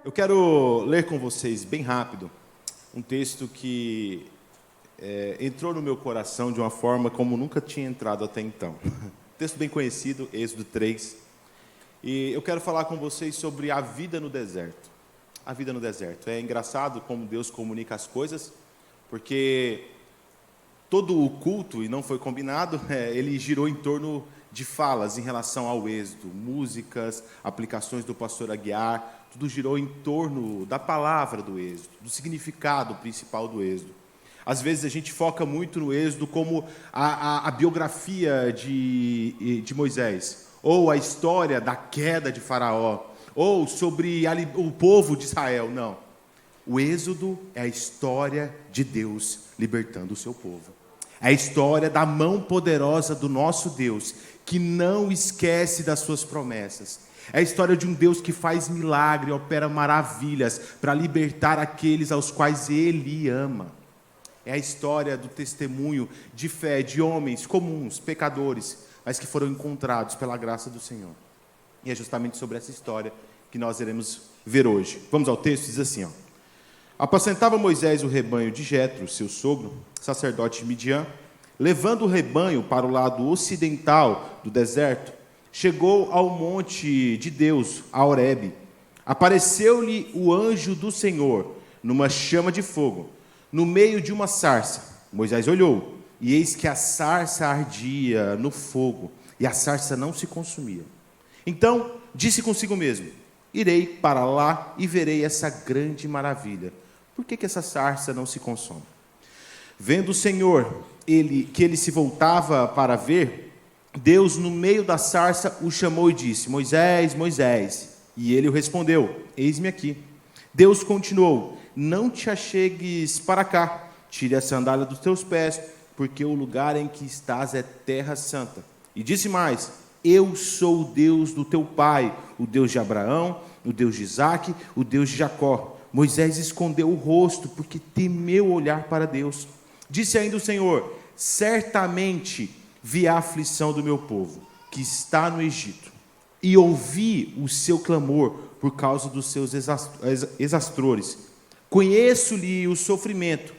Eu quero ler com vocês, bem rápido, um texto que entrou no meu coração de uma forma como nunca tinha entrado até então. Texto bem conhecido, Êxodo 3. E eu quero falar com vocês sobre a vida no deserto. A vida no deserto. É engraçado como Deus comunica as coisas, porque todo o culto, e não foi combinado, ele girou em torno de falas em relação ao Êxodo, músicas, aplicações do pastor Aguiar, tudo girou em torno da palavra do Êxodo, do significado principal do Êxodo. Às vezes a gente foca muito no Êxodo como a biografia de Moisés, ou a história da queda de Faraó, ou sobre o povo de Israel. Não. O Êxodo é a história de Deus libertando o seu povo. É a história da mão poderosa do nosso Deus, que não esquece das suas promessas. É a história de um Deus que faz milagre, opera maravilhas para libertar aqueles aos quais Ele ama. É a história do testemunho de fé de homens comuns, pecadores, mas que foram encontrados pela graça do Senhor. E é justamente sobre essa história que nós iremos ver hoje. Vamos ao texto, diz assim, Apacentava Moisés o rebanho de Jetro, seu sogro, sacerdote de Midian. Levando o rebanho para o lado ocidental do deserto, chegou ao monte de Deus, a Horebe. Apareceu-lhe o anjo do Senhor, numa chama de fogo, no meio de uma sarça. Moisés olhou, e eis que a sarça ardia no fogo, e a sarça não se consumia. Então disse consigo mesmo: irei para lá e verei essa grande maravilha. Por que essa sarça não se consome? Vendo o Senhor que ele se voltava para ver, Deus, no meio da sarça, o chamou e disse: Moisés, Moisés. E ele o respondeu: eis-me aqui. Deus continuou: não te achegues para cá, tire a sandália dos teus pés, porque o lugar em que estás é terra santa. E disse mais: eu sou o Deus do teu pai, o Deus de Abraão, o Deus de Isaque, o Deus de Jacó. Moisés escondeu o rosto, porque temeu olhar para Deus. Disse ainda o Senhor: certamente vi a aflição do meu povo, que está no Egito, e ouvi o seu clamor por causa dos seus exastrores. Conheço-lhe o sofrimento,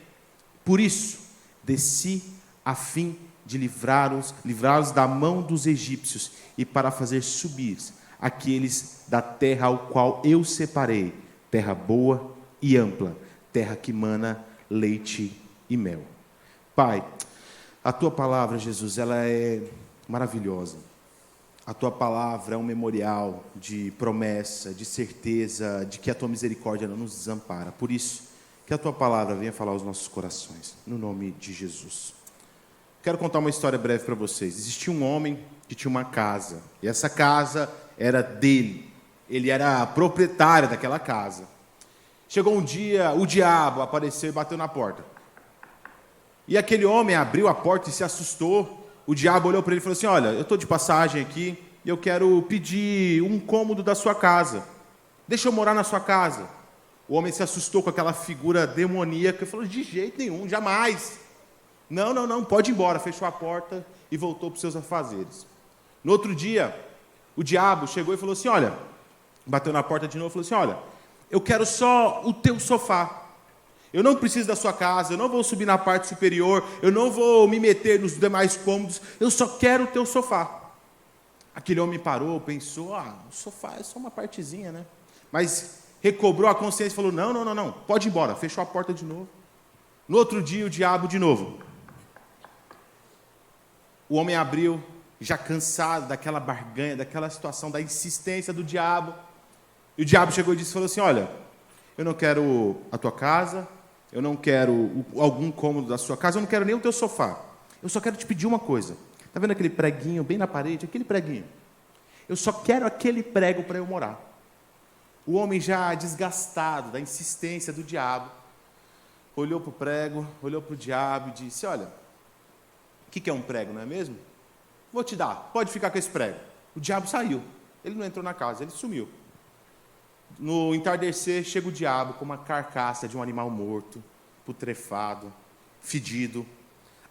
por isso desci a fim de livrá-los da mão dos egípcios e para fazer subir aqueles da terra ao qual eu separei, terra boa e ampla, terra que mana leite e mel. Pai, a Tua palavra, Jesus, ela é maravilhosa. A Tua palavra é um memorial de promessa, de certeza, de que a Tua misericórdia não nos desampara. Por isso, que a Tua palavra venha falar aos nossos corações, no nome de Jesus. Quero contar uma história breve para vocês. Existia um homem que tinha uma casa, e essa casa era dele. Ele era proprietário daquela casa. Chegou um dia, o diabo apareceu e bateu na porta. E aquele homem abriu a porta e se assustou. O diabo olhou para ele e falou assim: olha, eu estou de passagem aqui e eu quero pedir um cômodo da sua casa. Deixa eu morar na sua casa. O homem se assustou com aquela figura demoníaca e falou: de jeito nenhum, jamais. Não, pode ir embora. Fechou a porta e voltou para os seus afazeres. No outro dia, o diabo chegou e falou assim: olha, bateu na porta de novo e falou assim: olha, eu quero só o teu sofá. Eu não preciso da sua casa, eu não vou subir na parte superior, eu não vou me meter nos demais cômodos, eu só quero o teu sofá. Aquele homem parou, pensou: o sofá é só uma partezinha, né? Mas recobrou a consciência e falou: não, pode ir embora. Fechou a porta de novo. No outro dia, o diabo de novo. O homem abriu, já cansado daquela barganha, daquela situação, da insistência do diabo. E o diabo chegou e falou assim: olha, eu não quero a tua casa, eu não quero algum cômodo da sua casa, eu não quero nem o teu sofá. Eu só quero te pedir uma coisa. Está vendo aquele preguinho bem na parede? Aquele preguinho. Eu só quero aquele prego para eu morar. O homem já desgastado da insistência do diabo, olhou para o prego, olhou para o diabo e disse: olha, o que é um prego, não é mesmo? Vou te dar, pode ficar com esse prego. O diabo saiu. Ele não entrou na casa, ele sumiu. No entardecer, chega o diabo com uma carcaça de um animal morto, putrefado, fedido.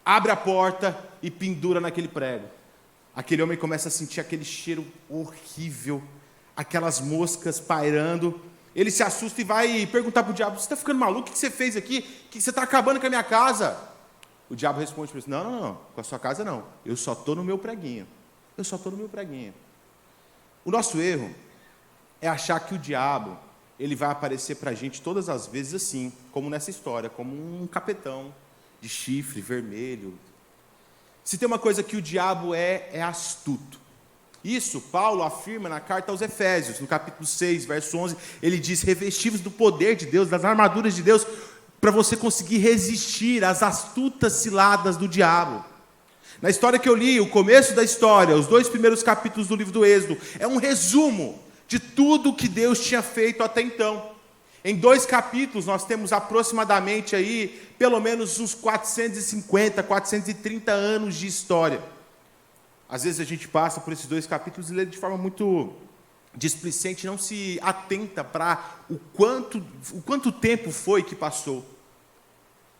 Abre a porta e pendura naquele prego. Aquele homem começa a sentir aquele cheiro horrível, aquelas moscas pairando, ele se assusta e vai perguntar para o diabo: você está ficando maluco? O que você fez aqui? Que você está acabando com a minha casa? O diabo responde para ele: não, com a sua casa não. Eu só estou no meu preguinho. O nosso erro é achar que o diabo ele vai aparecer para a gente todas as vezes assim, como nessa história, como um capetão de chifre vermelho. Se tem uma coisa que o diabo é astuto. Isso Paulo afirma na carta aos Efésios, no capítulo 6, verso 11, ele diz: revestivos do poder de Deus, das armaduras de Deus, para você conseguir resistir às astutas ciladas do diabo. Na história que eu li, o começo da história, os 2 primeiros capítulos do livro do Êxodo, é um resumo de tudo que Deus tinha feito até então. Em 2 capítulos, nós temos aproximadamente aí, pelo menos uns 450, 430 anos de história. Às vezes a gente passa por esses 2 capítulos e lê de forma muito displicente, não se atenta para o quanto tempo foi que passou.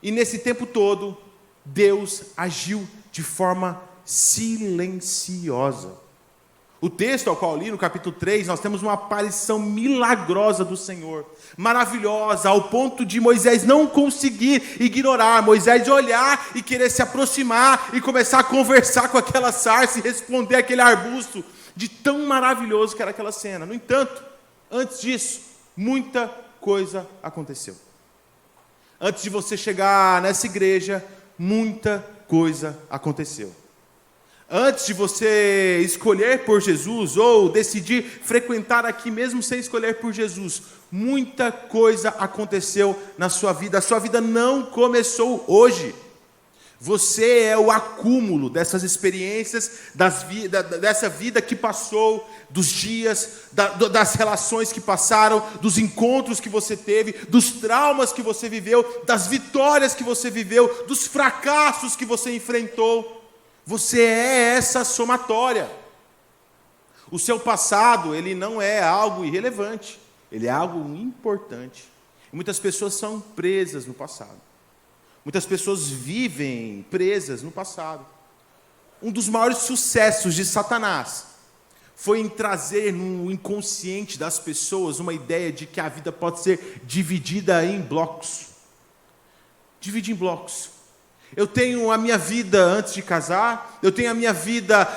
E nesse tempo todo, Deus agiu de forma silenciosa. O texto ao qual eu li, no capítulo 3, nós temos uma aparição milagrosa do Senhor, maravilhosa, ao ponto de Moisés não conseguir ignorar, Moisés olhar e querer se aproximar e começar a conversar com aquela sarça e responder aquele arbusto, de tão maravilhoso que era aquela cena. No entanto, antes disso, muita coisa aconteceu. Antes de você chegar nessa igreja, muita coisa aconteceu. Antes de você escolher por Jesus, ou decidir frequentar aqui mesmo sem escolher por Jesus, muita coisa aconteceu na sua vida. A sua vida não começou hoje. Você é o acúmulo dessas experiências, dessa vida que passou, dos dias, das relações que passaram, dos encontros que você teve, dos traumas que você viveu, das vitórias que você viveu, dos fracassos que você enfrentou. Você é essa somatória. O seu passado, ele não é algo irrelevante, ele é algo importante. E muitas pessoas são presas no passado. Muitas pessoas vivem presas no passado. Um dos maiores sucessos de Satanás foi em trazer no inconsciente das pessoas uma ideia de que a vida pode ser dividida em blocos. Divide em blocos. Eu tenho a minha vida antes de casar, eu tenho a minha vida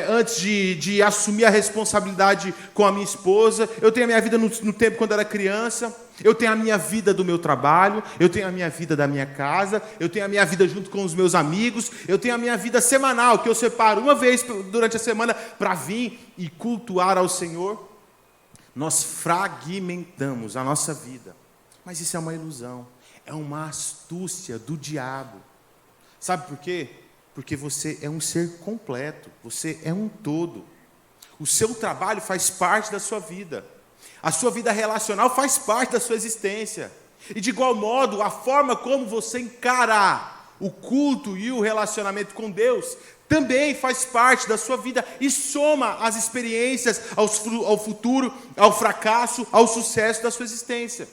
antes de assumir a responsabilidade com a minha esposa, eu tenho a minha vida no tempo quando eu era criança, eu tenho a minha vida do meu trabalho, eu tenho a minha vida da minha casa, eu tenho a minha vida junto com os meus amigos, eu tenho a minha vida semanal, que eu separo uma vez durante a semana para vir e cultuar ao Senhor. Nós fragmentamos a nossa vida, mas isso é uma ilusão, é uma astúcia do diabo. Sabe por quê? Porque você é um ser completo, você é um todo. O seu trabalho faz parte da sua vida. A sua vida relacional faz parte da sua existência. E de igual modo, a forma como você encarar o culto e o relacionamento com Deus também faz parte da sua vida e soma as experiências ao futuro, ao fracasso, ao sucesso da sua existência.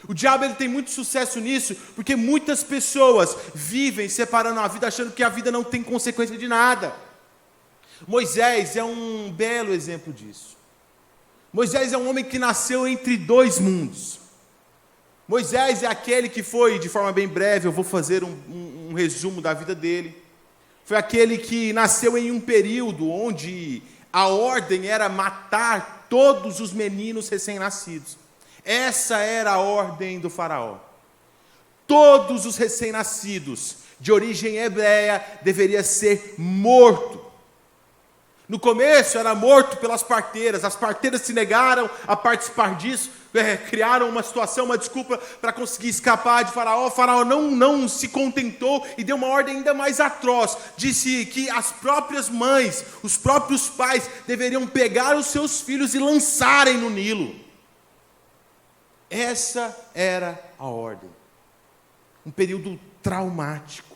O diabo ele tem muito sucesso nisso, porque muitas pessoas vivem separando a vida, achando que a vida não tem consequência de nada. Moisés é um belo exemplo disso. Moisés é um homem que nasceu entre 2 mundos. Moisés é aquele que foi, de forma bem breve, eu vou fazer um resumo da vida dele. Foi aquele que nasceu em um período onde a ordem era matar todos os meninos recém-nascidos. Essa era a ordem do faraó. Todos os recém-nascidos de origem hebreia deveriam ser mortos. No começo era morto pelas parteiras. As parteiras se negaram a participar disso, criaram uma situação, uma desculpa para conseguir escapar de Faraó. O Faraó não se contentou e deu uma ordem ainda mais atroz. Disse que as próprias mães, os próprios pais deveriam pegar os seus filhos e lançarem no Nilo. Essa era a ordem. Um período traumático.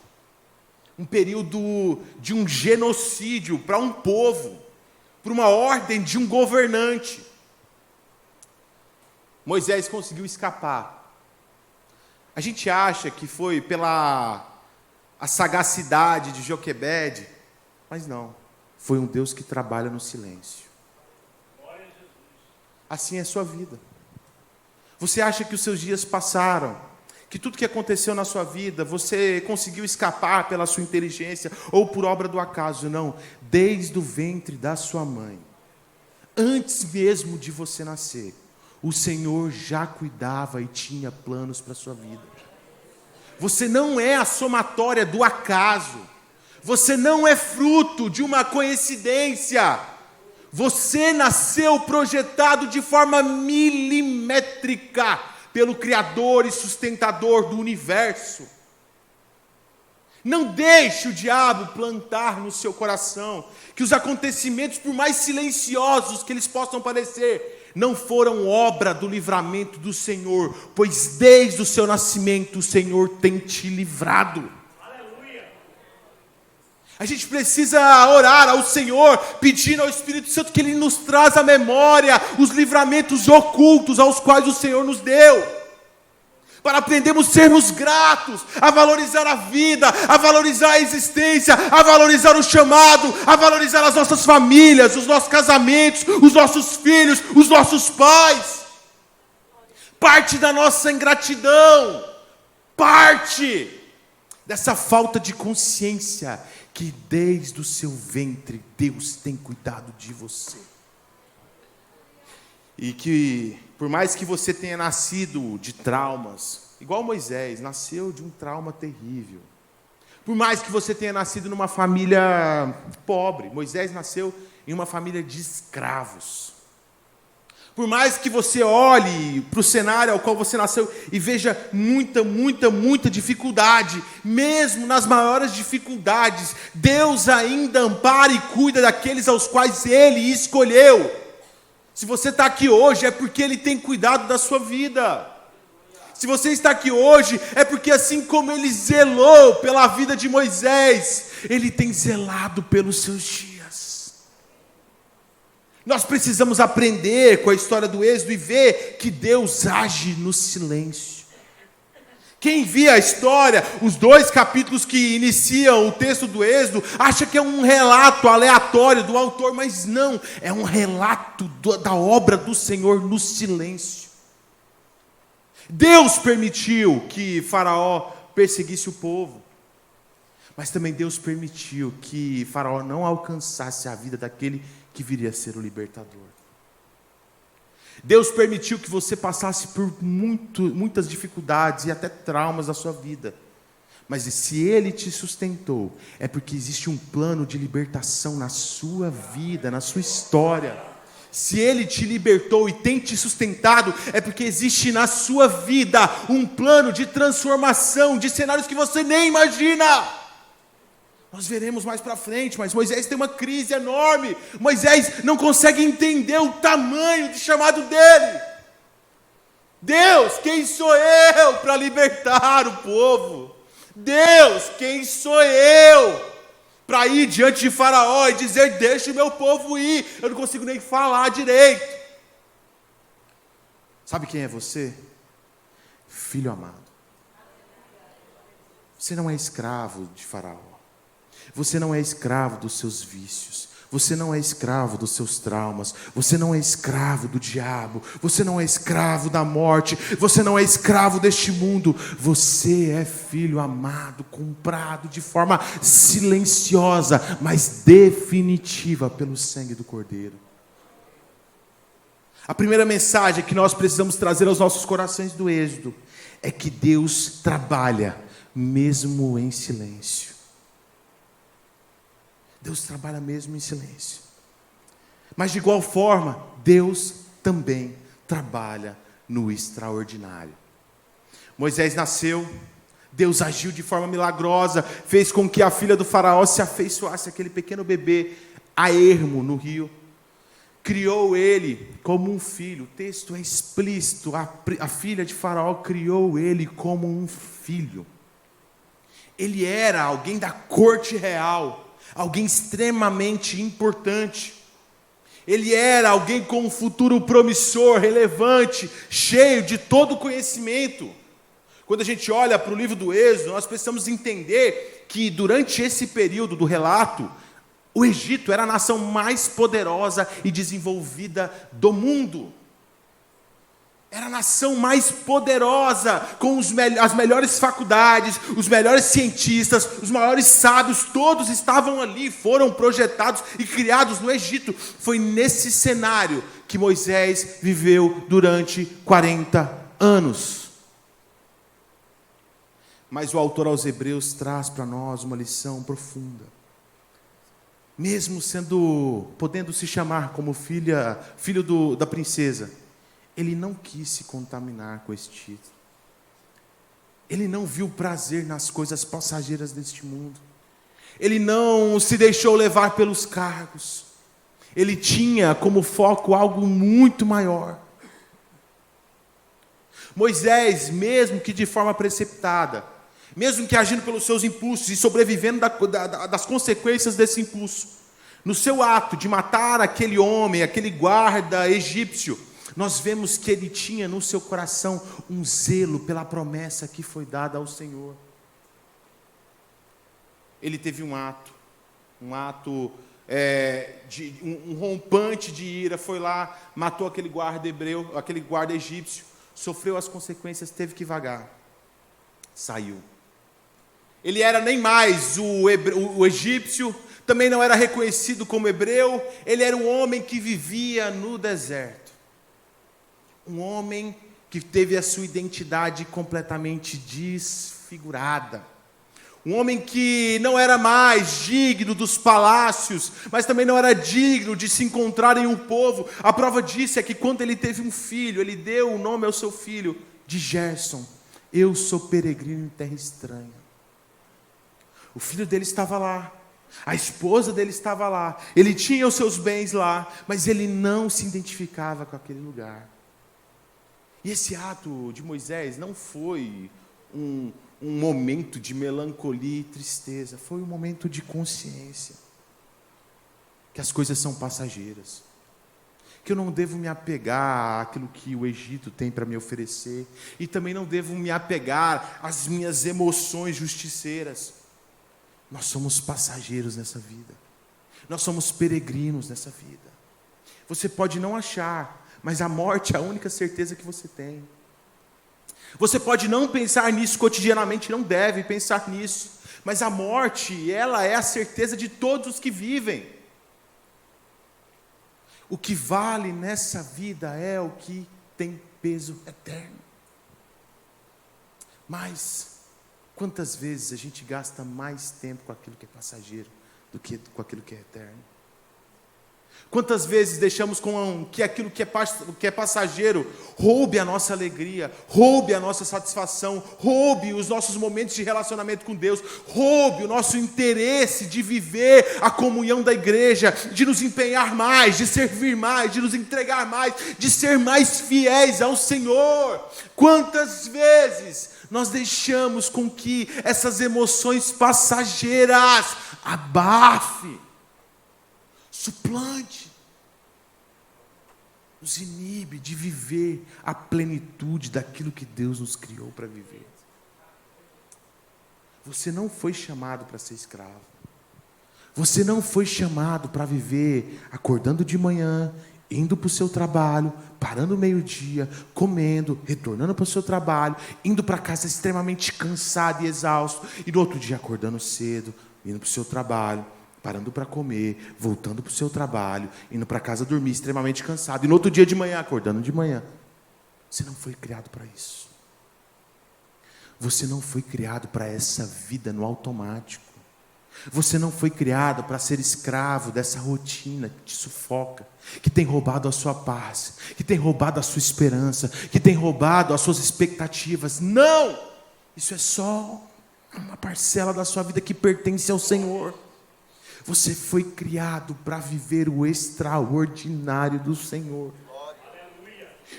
Um período de um genocídio para um povo, para uma ordem de um governante. Moisés conseguiu escapar. A gente acha que foi pela a sagacidade de Joquebede, mas não. Foi um Deus que trabalha no silêncio. Assim é a sua vida. Você acha que os seus dias passaram, que tudo que aconteceu na sua vida, você conseguiu escapar pela sua inteligência ou por obra do acaso? Não, desde o ventre da sua mãe, antes mesmo de você nascer, o Senhor já cuidava e tinha planos para a sua vida. Você não é a somatória do acaso, você não é fruto de uma coincidência. Você nasceu projetado de forma milimétrica pelo Criador e sustentador do universo. Não deixe o diabo plantar no seu coração que os acontecimentos, por mais silenciosos que eles possam parecer, não foram obra do livramento do Senhor, pois desde o seu nascimento o Senhor tem te livrado. A gente precisa orar ao Senhor, pedindo ao Espírito Santo que Ele nos traz à memória os livramentos ocultos aos quais o Senhor nos deu, para aprendermos a sermos gratos, a valorizar a vida, a valorizar a existência, a valorizar o chamado, a valorizar as nossas famílias, os nossos casamentos, os nossos filhos, os nossos pais. Parte da nossa ingratidão, parte dessa falta de consciência que desde o seu ventre Deus tem cuidado de você. E que por mais que você tenha nascido de traumas, igual Moisés, nasceu de um trauma terrível. Por mais que você tenha nascido numa família pobre, Moisés nasceu em uma família de escravos. Por mais que você olhe para o cenário ao qual você nasceu e veja muita dificuldade, mesmo nas maiores dificuldades, Deus ainda ampara e cuida daqueles aos quais Ele escolheu. Se você está aqui hoje, é porque Ele tem cuidado da sua vida. Se você está aqui hoje, é porque assim como Ele zelou pela vida de Moisés, Ele tem zelado pelos seus dias. Nós precisamos aprender com a história do Êxodo e ver que Deus age no silêncio. Quem via a história, os 2 capítulos que iniciam o texto do Êxodo, acha que é um relato aleatório do autor, mas não, é um relato da obra do Senhor no silêncio. Deus permitiu que Faraó perseguisse o povo, mas também Deus permitiu que Faraó não alcançasse a vida daquele que viria a ser o libertador. Deus permitiu que você passasse por muitas dificuldades e até traumas da sua vida. Mas se Ele te sustentou, é porque existe um plano de libertação na sua vida, na sua história. Se Ele te libertou e tem te sustentado, é porque existe na sua vida um plano de transformação, de cenários que você nem imagina. Nós veremos mais para frente, mas Moisés tem uma crise enorme. Moisés não consegue entender o tamanho do chamado dele. Deus, quem sou eu para libertar o povo? Deus, quem sou eu para ir diante de Faraó e dizer, deixa o meu povo ir? Eu não consigo nem falar direito. Sabe quem é você? Filho amado. Você não é escravo de Faraó. Você não é escravo dos seus vícios. Você não é escravo dos seus traumas. Você não é escravo do diabo. Você não é escravo da morte. Você não é escravo deste mundo. Você é filho amado, comprado de forma silenciosa, mas definitiva pelo sangue do Cordeiro. A primeira mensagem que nós precisamos trazer aos nossos corações do Êxodo é que Deus trabalha mesmo em silêncio. Deus trabalha mesmo em silêncio. Mas de igual forma, Deus também trabalha no extraordinário. Moisés nasceu, Deus agiu de forma milagrosa, fez com que a filha do faraó se afeiçoasse àquele pequeno bebê a ermo no rio. Criou ele como um filho. O texto é explícito. A filha de Faraó criou ele como um filho. Ele era alguém da corte real, alguém extremamente importante. Ele era alguém com um futuro promissor, relevante, cheio de todo o conhecimento. Quando a gente olha para o livro do Êxodo, nós precisamos entender que durante esse período do relato, o Egito era a nação mais poderosa e desenvolvida do mundo. Era a nação mais poderosa, com as melhores faculdades, os melhores cientistas, os maiores sábios, todos estavam ali, foram projetados e criados no Egito. Foi nesse cenário que Moisés viveu durante 40 anos. Mas o autor aos Hebreus traz para nós uma lição profunda. Mesmo podendo se chamar como filho da princesa, ele não quis se contaminar com esse título. Ele não viu prazer nas coisas passageiras deste mundo. Ele não se deixou levar pelos cargos. Ele tinha como foco algo muito maior. Moisés, mesmo que de forma precipitada, mesmo que agindo pelos seus impulsos e sobrevivendo das consequências desse impulso, no seu ato de matar aquele homem, aquele guarda egípcio, nós vemos que ele tinha no seu coração um zelo pela promessa que foi dada ao Senhor. Ele teve um rompante de ira, foi lá, matou aquele guarda hebreu, aquele guarda egípcio, sofreu as consequências, teve que vagar, saiu. Ele era nem mais o egípcio, também não era reconhecido como hebreu, ele era um homem que vivia no deserto. Um homem que teve a sua identidade completamente desfigurada. Um homem que não era mais digno dos palácios, mas também não era digno de se encontrar em um povo. A prova disso é que quando ele teve um filho, ele deu o nome ao seu filho de Gerson. Eu sou peregrino em terra estranha. O filho dele estava lá. A esposa dele estava lá. Ele tinha os seus bens lá, mas ele não se identificava com aquele lugar. E esse ato de Moisés não foi um momento de melancolia e tristeza, foi um momento de consciência, que as coisas são passageiras, que eu não devo me apegar àquilo que o Egito tem para me oferecer, e também não devo me apegar às minhas emoções justiceiras. Nós somos passageiros nessa vida, nós somos peregrinos nessa vida. Você pode não achar, mas a morte é a única certeza que você tem. Você pode não pensar nisso cotidianamente, não deve pensar nisso, mas a morte, ela é a certeza de todos os que vivem. O que vale nessa vida é o que tem peso eterno. Mas quantas vezes a gente gasta mais tempo com aquilo que é passageiro do que com aquilo que é eterno? Quantas vezes deixamos que aquilo que é passageiro roube a nossa alegria, roube a nossa satisfação, roube os nossos momentos de relacionamento com Deus, roube o nosso interesse de viver a comunhão da igreja, de nos empenhar mais, de servir mais, de nos entregar mais, de ser mais fiéis ao Senhor. Quantas vezes nós deixamos com que essas emoções passageiras abafem, suplante, nos inibe de viver a plenitude daquilo que Deus nos criou para viver. Você não foi chamado para ser escravo. Você não foi chamado para viver acordando de manhã, indo para o seu trabalho, parando meio-dia, comendo, retornando para o seu trabalho, indo para casa extremamente cansado e exausto, e no outro dia acordando cedo, indo para o seu trabalho, parando para comer, voltando para o seu trabalho, indo para casa dormir extremamente cansado, e no outro dia de manhã, acordando de manhã. Você não foi criado para isso. Você não foi criado para essa vida no automático. Você não foi criado para ser escravo dessa rotina que te sufoca, que tem roubado a sua paz, que tem roubado a sua esperança, que tem roubado as suas expectativas. Não! Isso é só uma parcela da sua vida que pertence ao Senhor. Você foi criado para viver o extraordinário do Senhor.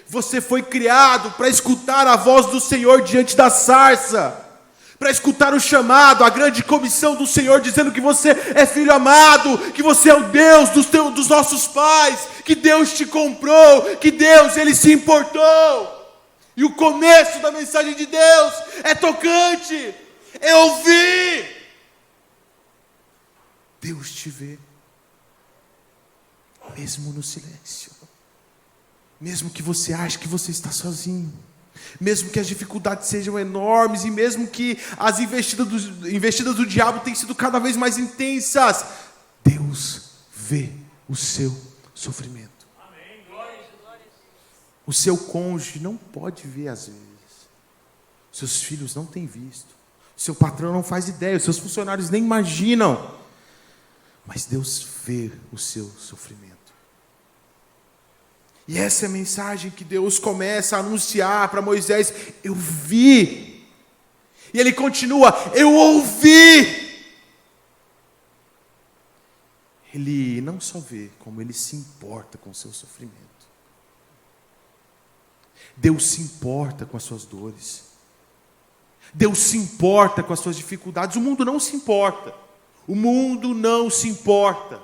Você foi criado para escutar a voz do Senhor diante da sarça, para escutar o chamado, a grande comissão do Senhor, dizendo que você é filho amado, que você é o Deus dos nossos pais, que Deus te comprou, que Deus, Ele se importou. E o começo da mensagem de Deus é tocante, é ouvir. Deus te vê, mesmo no silêncio. Mesmo que você ache que você está sozinho, mesmo que as dificuldades sejam enormes, e mesmo que as investidas do diabo tenham sido cada vez mais intensas, Deus vê o seu sofrimento. O seu cônjuge não pode ver às vezes. Seus filhos não têm visto. Seu patrão não faz ideia. Os seus funcionários nem imaginam. Mas Deus vê o seu sofrimento. E essa é a mensagem que Deus começa a anunciar para Moisés. Eu vi. E ele continua, eu ouvi. Ele não só vê, como ele se importa com o seu sofrimento. Deus se importa com as suas dores. Deus se importa com as suas dificuldades. O mundo não se importa. O mundo não se importa.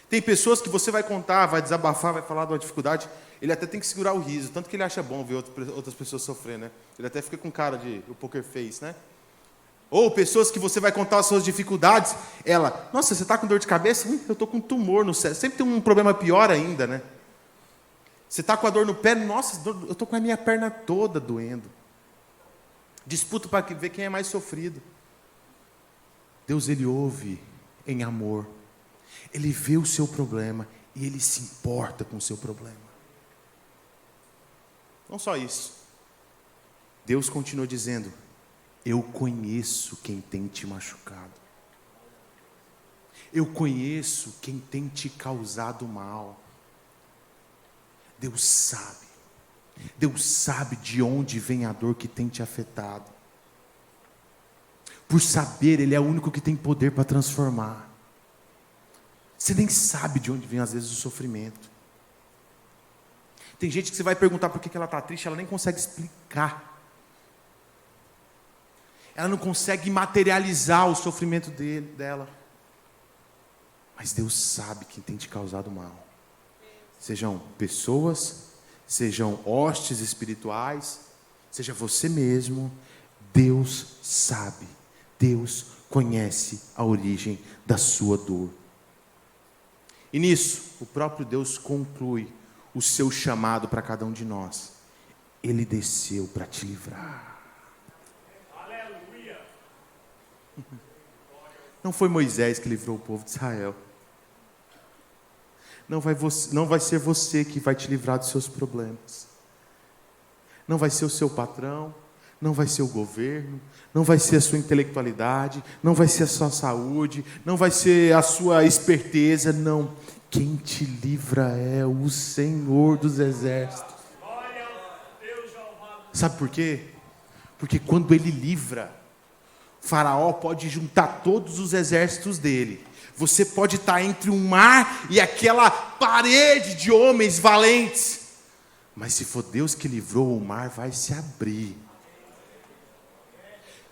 Tem pessoas que você vai contar, vai desabafar, vai falar de uma dificuldade, ele até tem que segurar o riso, tanto que ele acha bom ver outras pessoas sofrendo, né? Ele até fica com cara de o poker face, né? Ou pessoas que você vai contar as suas dificuldades, ela, nossa, você está com dor de cabeça? Eu estou com um tumor no cérebro. Sempre tem um problema pior ainda, né? Você está com a dor no pé, nossa, eu estou com a minha perna toda doendo. Disputa para ver quem é mais sofrido. Deus, ele ouve em amor. Ele vê o seu problema e ele se importa com o seu problema. Não só isso. Deus continua dizendo, eu conheço quem tem te machucado. Eu conheço quem tem te causado mal. Deus sabe. Deus sabe de onde vem a dor que tem te afetado. Por saber, Ele é o único que tem poder para transformar. Você nem sabe de onde vem às vezes o sofrimento. Tem gente que você vai perguntar por que ela está triste, ela nem consegue explicar. Ela não consegue materializar o sofrimento dela. Mas Deus sabe quem tem te causado mal. Sejam pessoas, sejam hostes espirituais, seja você mesmo, Deus sabe, Deus conhece a origem da sua dor. E nisso, o próprio Deus conclui o seu chamado para cada um de nós. Ele desceu para te livrar. Aleluia! Não foi Moisés que livrou o povo de Israel. Não vai ser você que vai te livrar dos seus problemas. Não vai ser o seu patrão, não vai ser o governo, não vai ser a sua intelectualidade, não vai ser a sua saúde, não vai ser a sua esperteza, não. Quem te livra é o Senhor dos Exércitos. Sabe por quê? Porque quando Ele livra, Faraó pode juntar todos os exércitos dele. Você pode estar entre um mar e aquela parede de homens valentes. Mas se for Deus que livrou, o mar vai se abrir.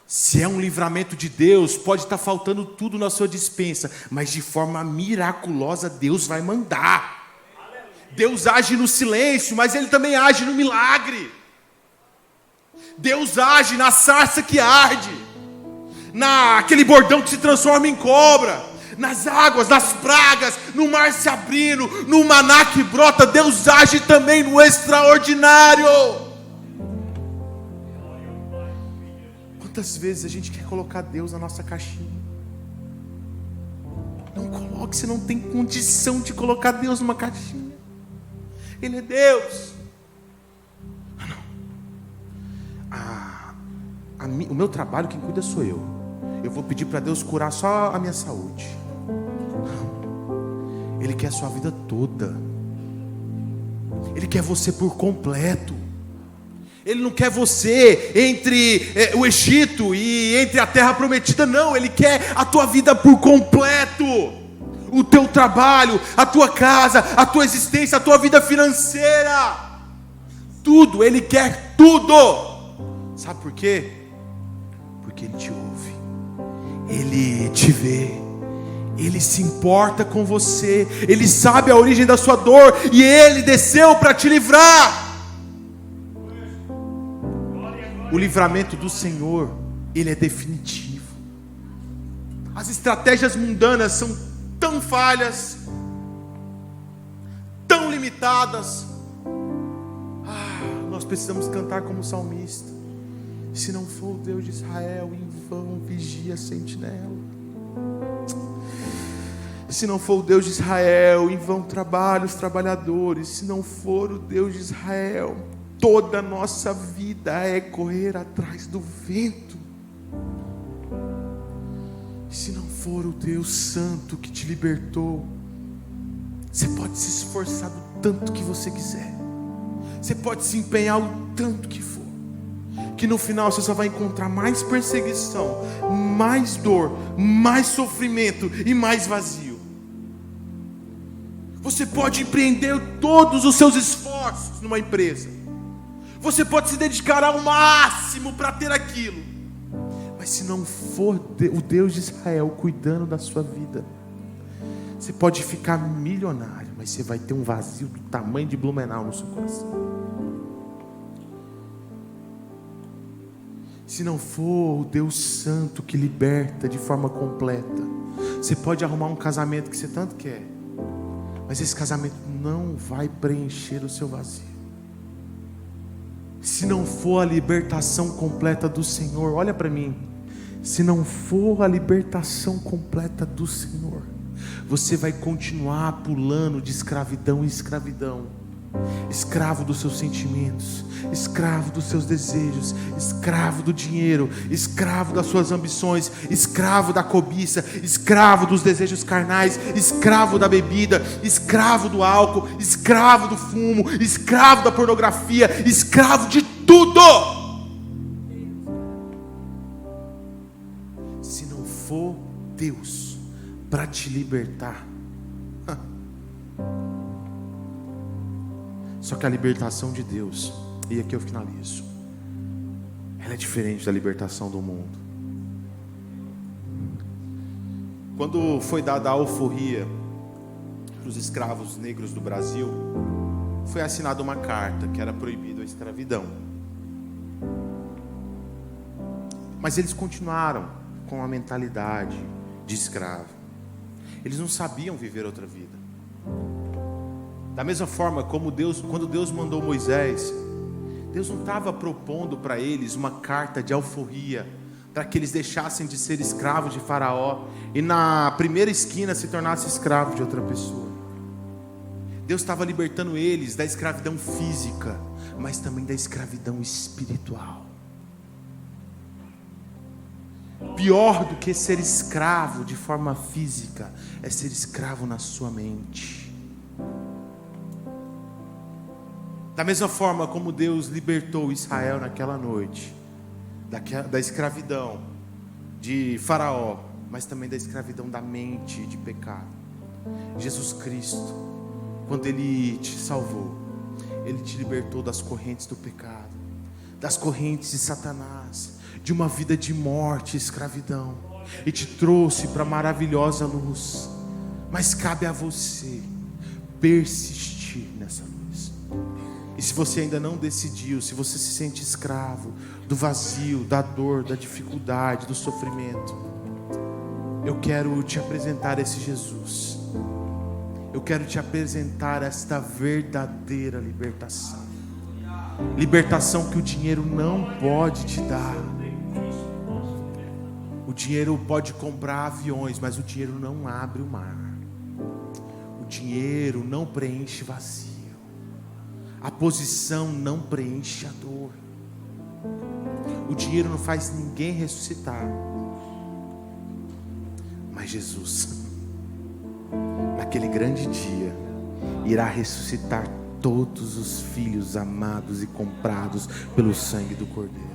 Se é um livramento de Deus, pode estar faltando tudo na sua despensa, mas de forma miraculosa Deus vai mandar. Deus age no silêncio, mas Ele também age no milagre. Deus age na sarça que arde, naquele bordão que se transforma em cobra, nas águas, nas pragas, no mar se abrindo, no maná que brota. Deus age também no extraordinário. Quantas vezes a gente quer colocar Deus na nossa caixinha? Não coloque, você não tem condição de colocar Deus numa caixinha. Ele é Deus. O meu trabalho, quem cuida sou eu. Eu vou pedir para Deus curar só a minha saúde. Não. Ele quer a sua vida toda. Ele quer você por completo. Ele não quer você entre o Egito e entre a terra prometida, não. Ele quer a tua vida por completo. O teu trabalho, a tua casa, a tua existência, a tua vida financeira. Tudo, Ele quer tudo. Sabe por quê? Porque Ele te ouve. Ele te vê. Ele se importa com você. Ele sabe a origem da sua dor. E Ele desceu para te livrar. O livramento do Senhor, Ele é definitivo. As estratégias mundanas são tão falhas, tão limitadas, precisamos cantar como salmista: se não for o Deus de Israel, em vão vigia a sentinela. Se não for o Deus de Israel, em vão trabalham os trabalhadores. Se não for o Deus de Israel, toda a nossa vida é correr atrás do vento. Se não for o Deus santo que te libertou, você pode se esforçar do tanto que você quiser, você pode se empenhar o tanto que for, que no final você só vai encontrar mais perseguição, mais dor, mais sofrimento e mais vazio. Você pode empreender todos os seus esforços numa empresa, você pode se dedicar ao máximo para ter aquilo, mas se não for o Deus de Israel cuidando da sua vida, você pode ficar milionário, mas você vai ter um vazio do tamanho de Blumenau no seu coração. Se não for o Deus santo que liberta de forma completa, você pode arrumar um casamento que você tanto quer, mas esse casamento não vai preencher o seu vazio. Se não for a libertação completa do Senhor, olha para mim, se não for a libertação completa do Senhor, você vai continuar pulando de escravidão em escravidão, escravo dos seus sentimentos, escravo dos seus desejos, escravo do dinheiro, escravo das suas ambições, escravo da cobiça, escravo dos desejos carnais, escravo da bebida, escravo do álcool, escravo do fumo, escravo da pornografia, escravo de tudo. Se não for Deus para te libertar, só que a libertação de Deus, e aqui eu finalizo, ela é diferente da libertação do mundo. Quando foi dada a alforria para os escravos negros do Brasil, foi assinada uma carta que era proibida a escravidão. Mas eles continuaram com a mentalidade de escravo. Eles não sabiam viver outra vida. Da mesma forma como quando Deus mandou Moisés, Deus não estava propondo para eles uma carta de alforria, para que eles deixassem de ser escravos de Faraó e na primeira esquina se tornassem escravos de outra pessoa. Deus estava libertando eles da escravidão física, mas também da escravidão espiritual. Pior do que ser escravo de forma física é ser escravo na sua mente. Da mesma forma como Deus libertou Israel naquela noite da escravidão de Faraó, mas também da escravidão da mente de pecado, Jesus Cristo, quando Ele te salvou, Ele te libertou das correntes do pecado, das correntes de Satanás, de uma vida de morte e escravidão, e te trouxe para a maravilhosa luz. Mas cabe a você persistir nessa luz. E se você ainda não decidiu, se você se sente escravo do vazio, da dor, da dificuldade, do sofrimento, eu quero te apresentar esse Jesus. Eu quero te apresentar esta verdadeira libertação. Libertação que o dinheiro não pode te dar. O dinheiro pode comprar aviões, mas o dinheiro não abre o mar. O dinheiro não preenche vazio. A posição não preenche a dor. O dinheiro não faz ninguém ressuscitar. Mas Jesus, naquele grande dia, irá ressuscitar todos os filhos amados e comprados pelo sangue do Cordeiro.